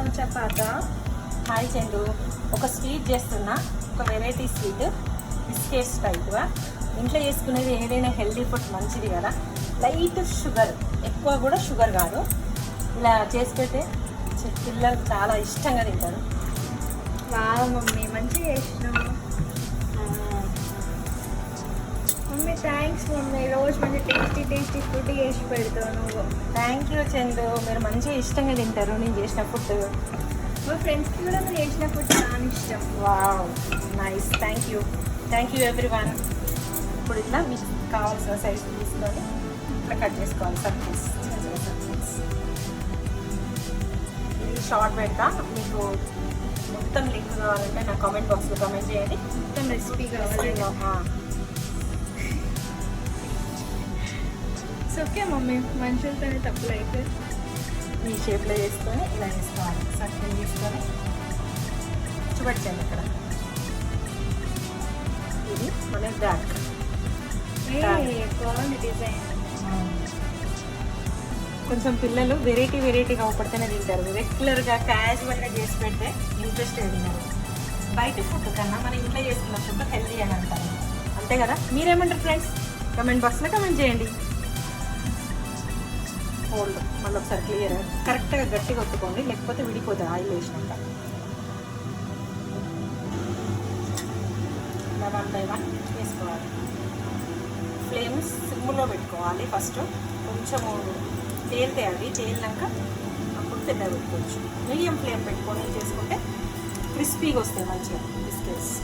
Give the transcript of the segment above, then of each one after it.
చేస్తున్నావు చపాత? హాయ్ చందు, ఒక స్వీట్ చేస్తున్నా, ఒక వెరైటీ స్వీట్, బిస్కెట్స్ టైప్గా. ఇంట్లో చేసుకునేది ఏదైనా హెల్దీ ఫుడ్ మంచిది కదా. లైట్ షుగర్, ఎక్కువ కూడా షుగర్ కాదు. ఇలా చేసి పెడితే పిల్లలు చాలా ఇష్టంగా తింటారు. వావ్ మమ్మీ, మంచిగా చేసినావు మమ్మీ. థ్యాంక్స్ మమ్మీ, రోజు మంచి టేస్టీ ఫుడ్ చేసి పెడతావు నువ్వు. థ్యాంక్ యూ చందు, మీరు మంచిగా ఇష్టంగా తింటారు నేను చేసిన ఫుడ్. మా ఫ్రెండ్స్కి కూడా మీరు చేసిన ఫుడ్ చాలా ఇష్టం. Wow, nice, thank you everyone. ఇప్పుడు ఇట్లా మీకు కావాల్సిన సైజ్ తీసుకొని ఇట్లా కట్ చేసుకోవాలి సర్కిల్స్, చిన్న చిన్న సర్కిల్స్. ఇది షార్ట్ పెడతా. మీకు మొత్తం లింక్ కావాలంటే నా కామెంట్ బాక్స్లో కామెంట్ చేయండి. మొత్తం రెసిపీ కావాలి. ఓకే మమ్మీ, మనుషులతోనే తప్పులు అయితే ఈ షేప్లో చేసుకొని ఇలా వేసుకోవాలి. సర్కిల్ తీసుకొని చూపెట్టండి ఇక్కడ. ఇది మన బ్యాక్. బాగుంది డిజైన్. కొంచెం పిల్లలు వెరైటీగా అవపడితేనే తింటారు. రెగ్యులర్గా క్యాజువల్గా చేసి పెడితే ఇంట్రెస్ట్గా తిన్నారు. బయట ఫుడ్ కన్నా మన ఇంట్లో చేసుకున్న ఫుడ్ హెల్దీ అని అంటారు. అంతే కదా, మీరేమంటారు ఫ్రెండ్స్? కమెంట్ బాక్స్లో కమెంట్ చేయండి. హోల్డ్ మళ్ళీ ఒకసారి క్లియర్ కరెక్ట్గా గట్టిగా ఒత్తుకోండి, లేకపోతే విడిపోతుంది ఆయిల్ వేసినాక. ఇలా 1 by 1 వేసుకోవాలి. ఫ్లేమ్ సిమ్లో పెట్టుకోవాలి. ఫస్ట్ కొంచెము తేలితే అది తేలినాక అప్పుడు పెద్దగా పెట్టుకోవచ్చు. మీడియం ఫ్లేమ్ పెట్టుకొని చేసుకుంటే క్రిస్పీగా వస్తాయి మంచిగా బిస్కెట్స్.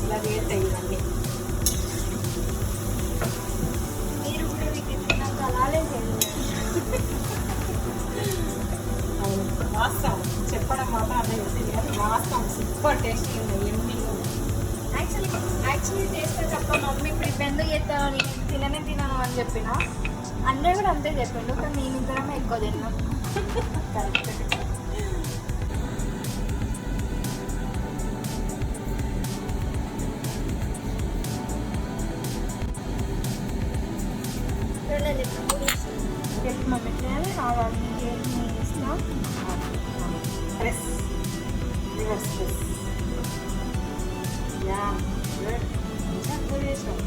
ఇలా వేస్తాయి ఇవన్నీ. మీరు కూడా నాకు అలానే చేయండి. అవును, వాస్తవం చెప్పడం మాత్రం అదే ఉంటుంది కానీ వాస్తవం సూపర్ టేస్టీ ఉంది. యాక్చువల్లీ చేస్తే తప్ప మమ్మీ ఇప్పుడు ఎందుకు చేస్తాను నేను తినను అని చెప్పిన. అందరూ కూడా అంతే చెప్పిండు, కానీ నేను ఇద్దరమే ఎక్కువ తిన్నాం. కరెక్ట్. మమ్మీ కావాలి ఇస్తాం. Press, reverse press. Yeah, good. మంచిగా చేసాం.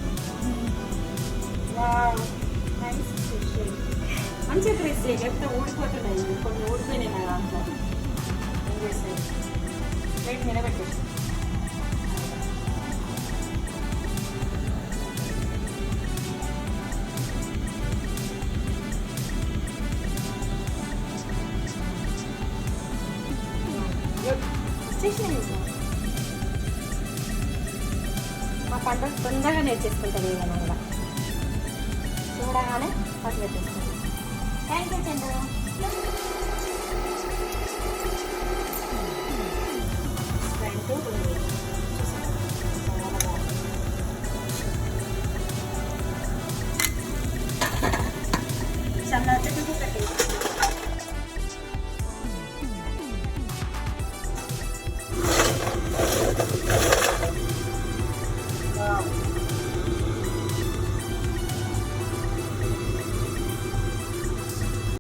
Wow, nice. మంచిగా ప్రెస్ చేయి, లేకపోతే ఊడిపోతున్నాయి. కొన్ని ఊడిపోయినాయి నా దాంట్లో. ఏం చేసాయి? ప్లేట్ మీద పెట్టేసి మా పంట తొందరగా నేర్చేసుకుంటాను. ఏదైనా కూడా చూడగానే పట్టు పెట్టేసుకుంటాను. Thank you Chandra. ఫ్రంట్